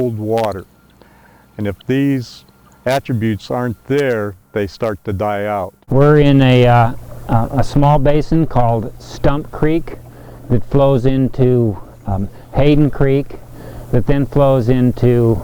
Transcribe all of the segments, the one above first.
cold water. And if these attributes aren't there, they start to die out. We're in a small basin called Stump Creek that flows into Hayden Creek, that then flows into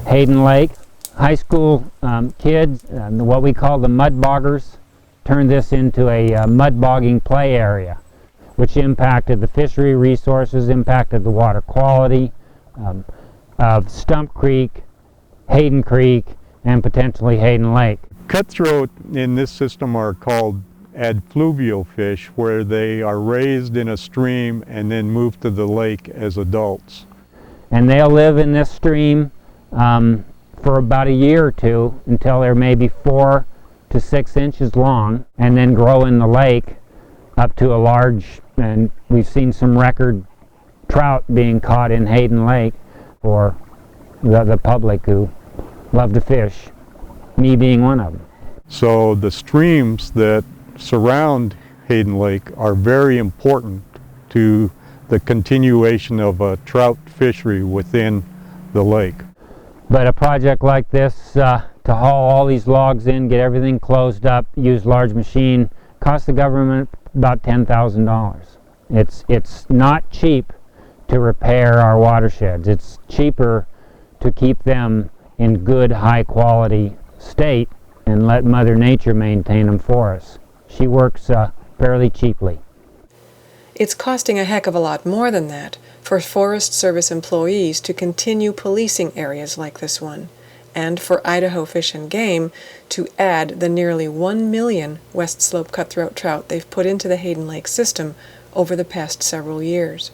Hayden Lake. High school kids, what we call the mud boggers, turned this into a mud bogging play area, which impacted the fishery resources, impacted the water quality of Stump Creek, Hayden Creek, and potentially Hayden Lake. Cutthroat in this system are called adfluvial fish, where they are raised in a stream and then moved to the lake as adults. And they'll live in this stream for about a year or two until they're maybe 4 to 6 inches long, and then grow in the lake up to a large, and we've seen some record trout being caught in Hayden Lake for the public who love to fish, me being one of them. So the streams that surround Hayden Lake are very important to the continuation of a trout fishery within the lake. But a project like this, to haul all these logs in, get everything closed up, use large machine, cost the government about $10,000. It's not cheap to repair our watersheds. It's cheaper to keep them in good, high quality state and let Mother Nature maintain them for us. She works fairly cheaply. It's costing a heck of a lot more than that for Forest Service employees to continue policing areas like this one, and for Idaho Fish and Game to add the nearly 1 million West Slope cutthroat trout they've put into the Hayden Lake system over the past several years.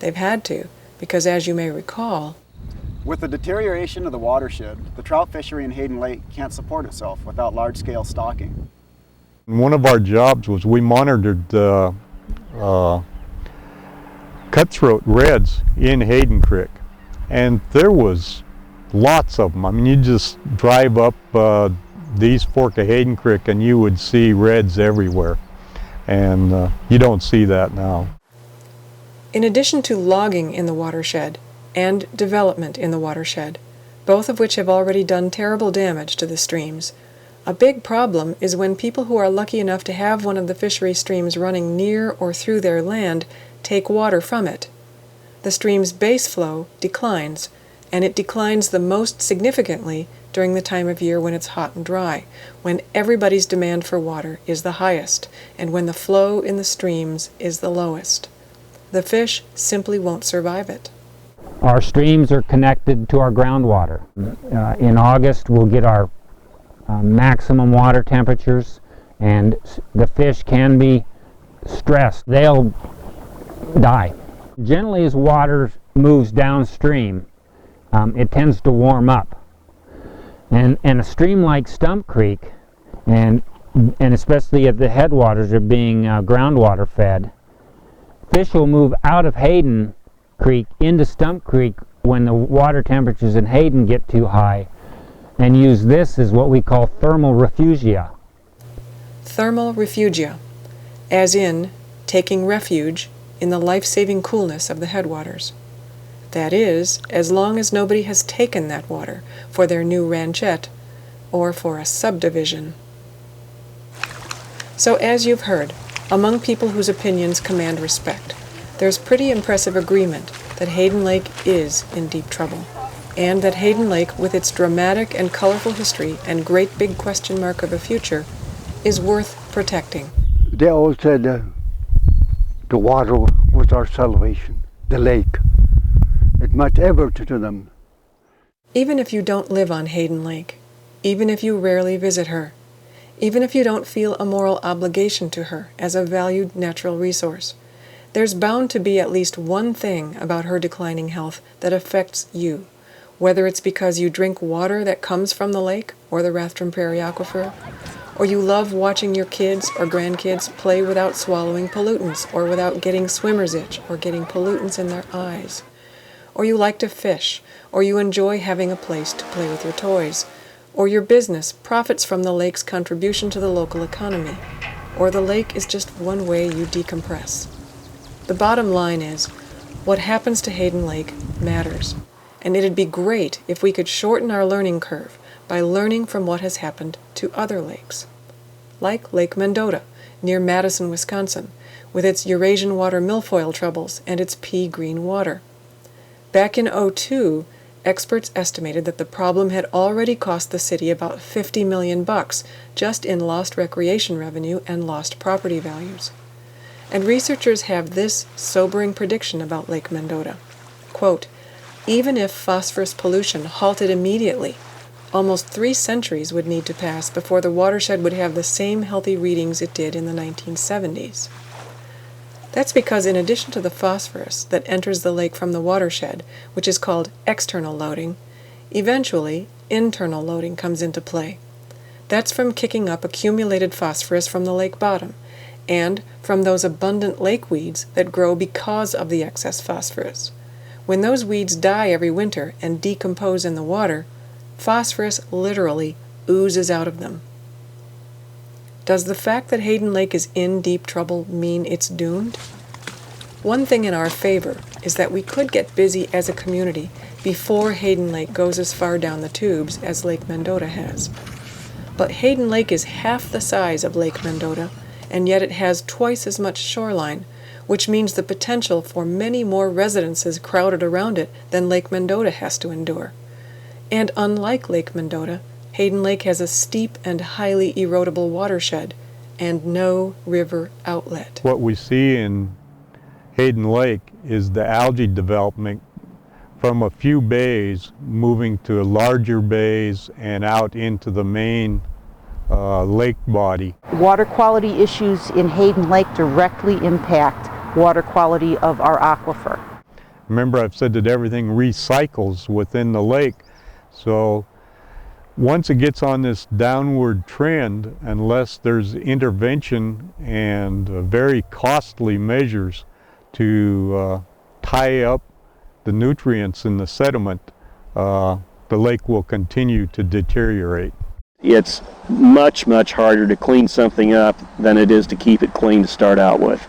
They've had to, because as you may recall, with the deterioration of the watershed, the trout fishery in Hayden Lake can't support itself without large-scale stocking. One of our jobs was we monitored cutthroat reds in Hayden Creek, and there was lots of them. I mean, you just drive up the East Fork of Hayden Creek and you would see reds everywhere, and you don't see that now. In addition to logging in the watershed and development in the watershed, both of which have already done terrible damage to the streams, a big problem is when people who are lucky enough to have one of the fishery streams running near or through their land take water from it. The stream's base flow declines, and it declines the most significantly during the time of year when it's hot and dry, when everybody's demand for water is the highest, and when the flow in the streams is the lowest. The fish simply won't survive it. Our streams are connected to our groundwater. In August, we'll get our maximum water temperatures, and the fish can be stressed. They'll die. Generally, as water moves downstream, it tends to warm up. And a stream like Stump Creek, and especially if the headwaters are being groundwater fed, fish will move out of Hayden Creek into Stump Creek when the water temperatures in Hayden get too high, and use this as what we call thermal refugia. Thermal refugia, as in taking refuge in the life-saving coolness of the headwaters. That is, as long as nobody has taken that water for their new ranchette or for a subdivision. So as you've heard, among people whose opinions command respect, there's pretty impressive agreement that Hayden Lake is in deep trouble, and that Hayden Lake, with its dramatic and colorful history and great big question mark of a future, is worth protecting. They all said the water was our salvation, the lake. It meant everything to them. Even if you don't live on Hayden Lake, even if you rarely visit her, even if you don't feel a moral obligation to her as a valued natural resource, there's bound to be at least one thing about her declining health that affects you, whether it's because you drink water that comes from the lake or the Rathdrum Prairie Aquifer, or you love watching your kids or grandkids play without swallowing pollutants or without getting swimmer's itch or getting pollutants in their eyes, or you like to fish, or you enjoy having a place to play with your toys, or your business profits from the lake's contribution to the local economy, or the lake is just one way you decompress. The bottom line is, what happens to Hayden Lake matters, and it'd be great if we could shorten our learning curve by learning from what has happened to other lakes. Like Lake Mendota, near Madison, Wisconsin, with its Eurasian water milfoil troubles and its pea green water. Back in '02, experts estimated that the problem had already cost the city about $50 million just in lost recreation revenue and lost property values. And researchers have this sobering prediction about Lake Mendota. Quote, even if phosphorus pollution halted immediately, almost 3 centuries would need to pass before the watershed would have the same healthy readings it did in the 1970s. That's because in addition to the phosphorus that enters the lake from the watershed, which is called external loading, eventually internal loading comes into play. That's from kicking up accumulated phosphorus from the lake bottom, and from those abundant lake weeds that grow because of the excess phosphorus. When those weeds die every winter and decompose in the water, phosphorus literally oozes out of them. Does the fact that Hayden Lake is in deep trouble mean it's doomed? One thing in our favor is that we could get busy as a community before Hayden Lake goes as far down the tubes as Lake Mendota has. But Hayden Lake is half the size of Lake Mendota, and yet it has twice as much shoreline, which means the potential for many more residences crowded around it than Lake Mendota has to endure. And unlike Lake Mendota, Hayden Lake has a steep and highly erodible watershed and no river outlet. What we see in Hayden Lake is the algae development from a few bays moving to larger bays and out into the main lake body. Water quality issues in Hayden Lake directly impact water quality of our aquifer. Remember, I've said that everything recycles within the lake, so once it gets on this downward trend, unless there's intervention and very costly measures to tie up the nutrients in the sediment, the lake will continue to deteriorate. It's much, much harder to clean something up than it is to keep it clean to start out with.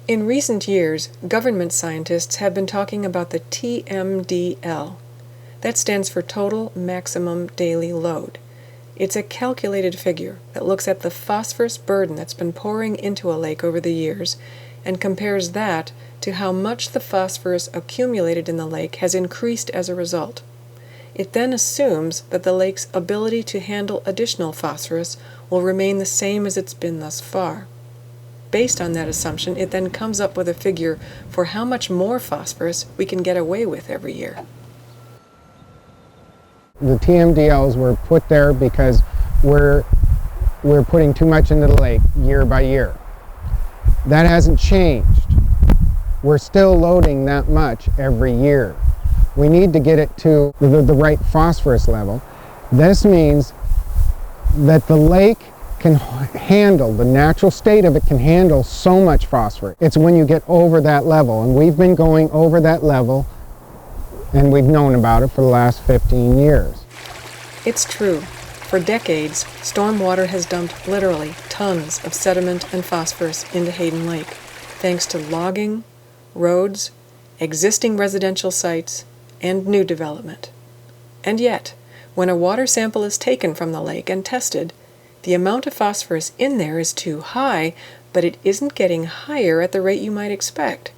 In recent years, government scientists have been talking about the TMDL. That stands for Total Maximum Daily Load. It's a calculated figure that looks at the phosphorus burden that's been pouring into a lake over the years and compares that to how much the phosphorus accumulated in the lake has increased as a result. It then assumes that the lake's ability to handle additional phosphorus will remain the same as it's been thus far. Based on that assumption, it then comes up with a figure for how much more phosphorus we can get away with every year. The TMDLs were put there because we're putting too much into the lake year by year. That hasn't changed. We're still loading that much every year. We need to get it to the right phosphorus level. This means that the lake can handle, the natural state of it can handle so much phosphorus. It's when you get over that level, and we've been going over that level, and we've known about it for the last 15 years. It's true. For decades, stormwater has dumped literally tons of sediment and phosphorus into Hayden Lake, thanks to logging, roads, existing residential sites, and new development. And yet, when a water sample is taken from the lake and tested, the amount of phosphorus in there is too high, but it isn't getting higher at the rate you might expect.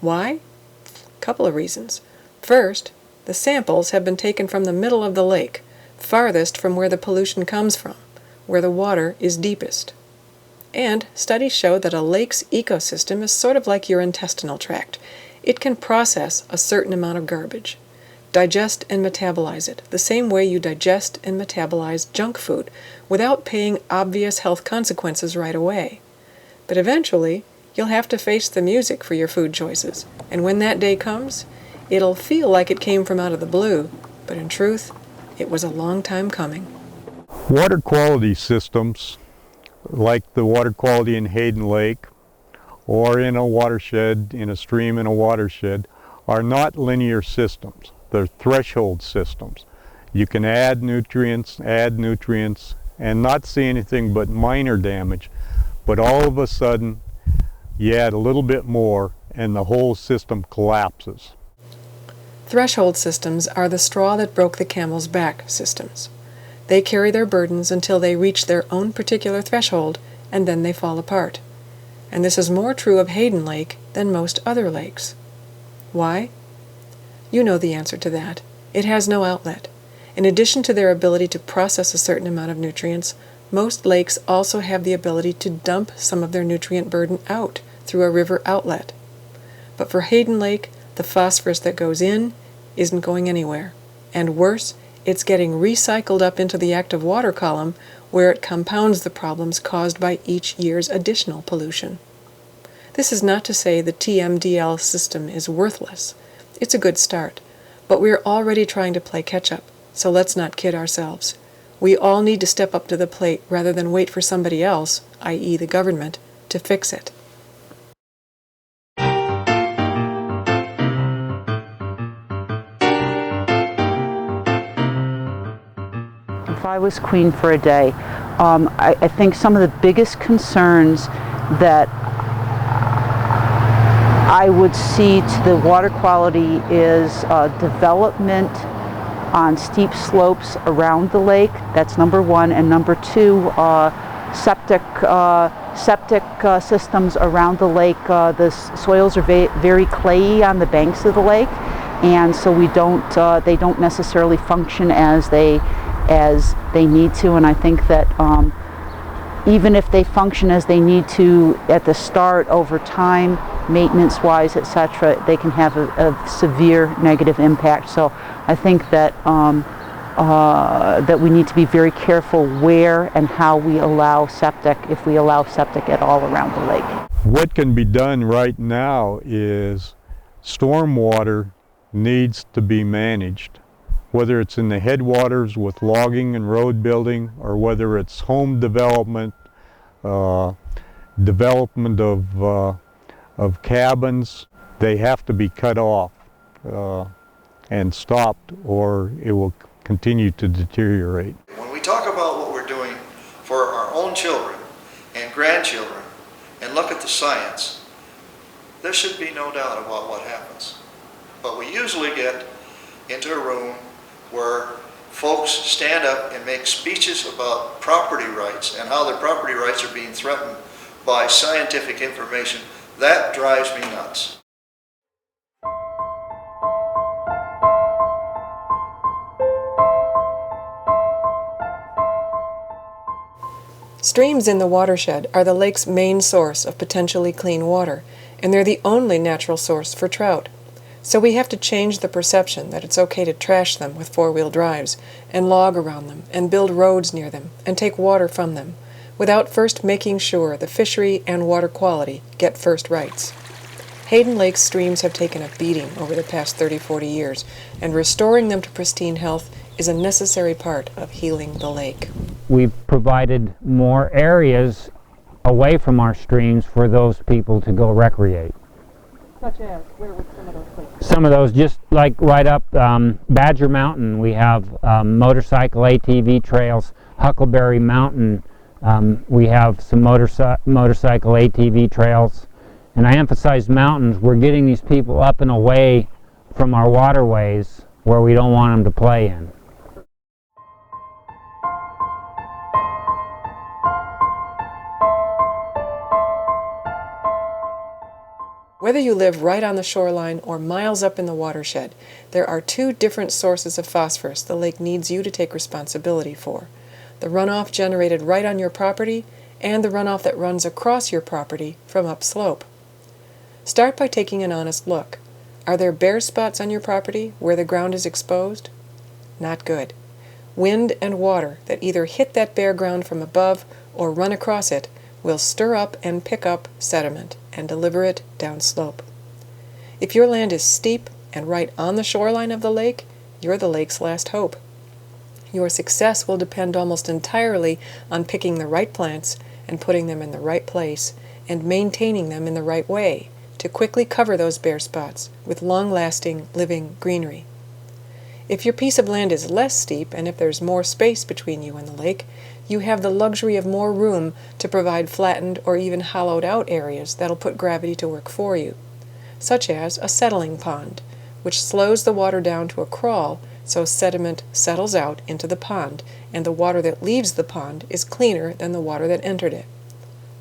Why? A couple of reasons. First, the samples have been taken from the middle of the lake, farthest from where the pollution comes from, where the water is deepest. And studies show that a lake's ecosystem is sort of like your intestinal tract. It can process a certain amount of garbage, digest and metabolize it, the same way you digest and metabolize junk food, without paying obvious health consequences right away. But eventually, you'll have to face the music for your food choices, and when that day comes, it'll feel like it came from out of the blue, but in truth, it was a long time coming. Water quality systems, like the water quality in Hayden Lake, or in a watershed, in a stream in a watershed, are not linear systems. They're threshold systems. You can add nutrients, and not see anything but minor damage, but all of a sudden, you add a little bit more, and the whole system collapses. Threshold systems are the straw that broke the camel's back systems. They carry their burdens until they reach their own particular threshold, and then they fall apart. And this is more true of Hayden Lake than most other lakes. Why? You know the answer to that. It has no outlet. In addition to their ability to process a certain amount of nutrients, most lakes also have the ability to dump some of their nutrient burden out through a river outlet. But for Hayden Lake, the phosphorus that goes in isn't going anywhere. And worse, it's getting recycled up into the active water column, where it compounds the problems caused by each year's additional pollution. This is not to say the TMDL system is worthless. It's a good start, but we're already trying to play catch-up, so let's not kid ourselves. We all need to step up to the plate rather than wait for somebody else, i.e. the government, to fix it. If I was queen for a day, I think some of the biggest concerns that I would see to the water quality is development on steep slopes around the lake. That's number one. And number two, septic systems around the lake. The soils are very clayey on the banks of the lake, and so they don't necessarily function as they need to. And I think that even if they function as they need to at the start, over time, maintenance-wise, etc., they can have a severe negative impact. So I think that that we need to be very careful where and how we allow septic, if we allow septic at all around the lake. What can be done right now is stormwater needs to be managed, whether it's in the headwaters with logging and road building, or whether it's home development, development of cabins. They have to be cut off and stopped, or it will continue to deteriorate. When we talk about what we're doing for our own children and grandchildren and look at the science, there should be no doubt about what happens. But we usually get into a room where folks stand up and make speeches about property rights and how their property rights are being threatened by scientific information. That drives me nuts. Streams in the watershed are the lake's main source of potentially clean water, and they're the only natural source for trout. So we have to change the perception that it's okay to trash them with four-wheel drives, and log around them, and build roads near them, and take water from them, without first making sure the fishery and water quality get first rights. Hayden Lake's streams have taken a beating over the past 30-40 years, and restoring them to pristine health is a necessary part of healing the lake. We've provided more areas away from our streams for those people to go recreate. Such as, where would some of those places? Some of those, just like right up Badger Mountain, we have motorcycle ATV trails. Huckleberry Mountain, we have some motorcycle ATV trails. And I emphasize mountains. We're getting these people up and away from our waterways where we don't want them to play in. Whether you live right on the shoreline or miles up in the watershed, there are two different sources of phosphorus the lake needs you to take responsibility for: the runoff generated right on your property and the runoff that runs across your property from upslope. Start by taking an honest look. Are there bare spots on your property where the ground is exposed? Not good. Wind and water that either hit that bare ground from above or run across it will stir up and pick up sediment and deliver it downslope. If your land is steep and right on the shoreline of the lake, you're the lake's last hope. Your success will depend almost entirely on picking the right plants and putting them in the right place and maintaining them in the right way to quickly cover those bare spots with long-lasting living greenery. If your piece of land is less steep and if there's more space between you and the lake, you have the luxury of more room to provide flattened or even hollowed out areas that'll put gravity to work for you, such as a settling pond, which slows the water down to a crawl so sediment settles out into the pond, and the water that leaves the pond is cleaner than the water that entered it.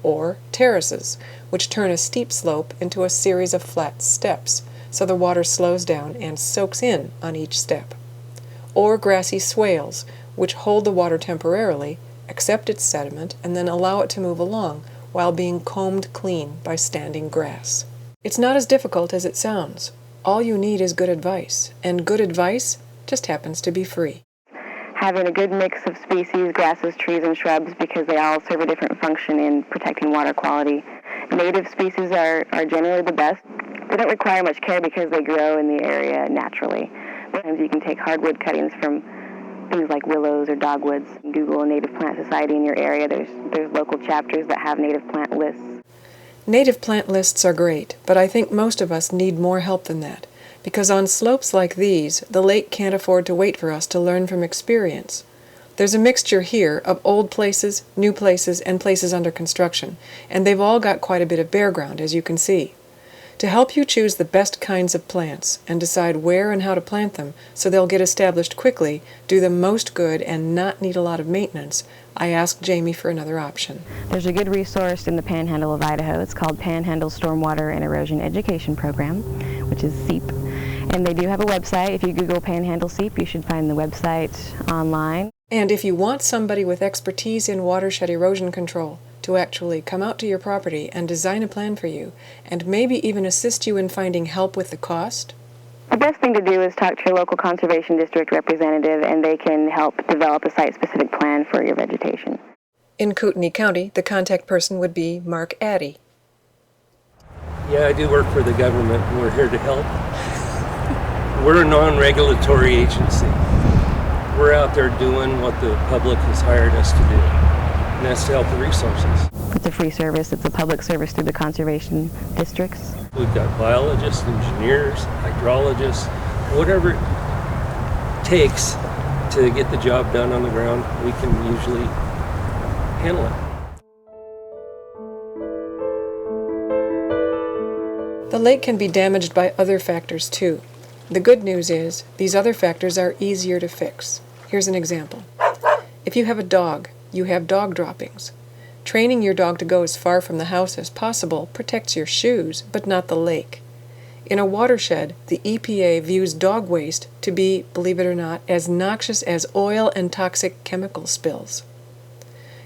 Or terraces, which turn a steep slope into a series of flat steps, so the water slows down and soaks in on each step. Or grassy swales, which hold the water temporarily, accept its sediment, and then allow it to move along while being combed clean by standing grass. It's not as difficult as it sounds. All you need is good advice, and good advice just happens to be free. Having a good mix of species, grasses, trees, and shrubs, because they all serve a different function in protecting water quality. Native species are generally the best. They don't require much care because they grow in the area naturally. Sometimes you can take hardwood cuttings from things like willows or dogwoods. Google a native plant society in your area. There's local chapters that have native plant lists. Native plant lists are great, but I think most of us need more help than that, because on slopes like these, the lake can't afford to wait for us to learn from experience. There's a mixture here of old places, new places, and places under construction, and they've all got quite a bit of bare ground, as you can see. To help you choose the best kinds of plants and decide where and how to plant them so they'll get established quickly, do the most good, and not need a lot of maintenance, I asked Jamie for another option. There's a good resource in the Panhandle of Idaho. It's called Panhandle Stormwater and Erosion Education Program, which is SEEP. And they do have a website. If you Google Panhandle SEEP, you should find the website online. And if you want somebody with expertise in watershed erosion control to actually come out to your property and design a plan for you, and maybe even assist you in finding help with the cost, the best thing to do is talk to your local conservation district representative, and they can help develop a site-specific plan for your vegetation. in Kootenai County, the contact person would be Mark Addy. Yeah, I do work for the government, and we're here to help. We're a non-regulatory agency. We're out there doing what the public has hired us to do, and that's to help the resources. It's a free service. It's a public service through the conservation districts. We've got biologists, engineers, hydrologists, whatever it takes to get the job done on the ground, we can usually handle it. The lake can be damaged by other factors too. The good news is these other factors are easier to fix. Here's an example. If you have a dog, you have dog droppings. Training your dog to go as far from the house as possible protects your shoes, but not the lake. In a watershed, the EPA views dog waste to be, believe it or not, as noxious as oil and toxic chemical spills.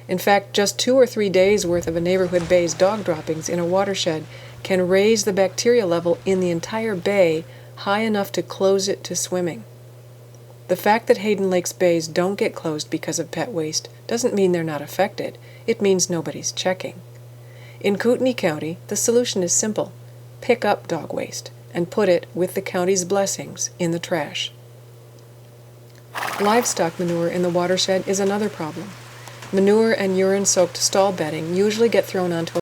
In fact, just 2 or 3 days' worth of a neighborhood bay's dog droppings in a watershed can raise the bacteria level in the entire bay high enough to close it to swimming. The fact that Hayden Lake's bays don't get closed because of pet waste doesn't mean they're not affected. It means nobody's checking. In Kootenai County, the solution is simple. Pick up dog waste and put it, with the county's blessings, in the trash. Livestock manure in the watershed is another problem. Manure and urine-soaked stall bedding usually get thrown onto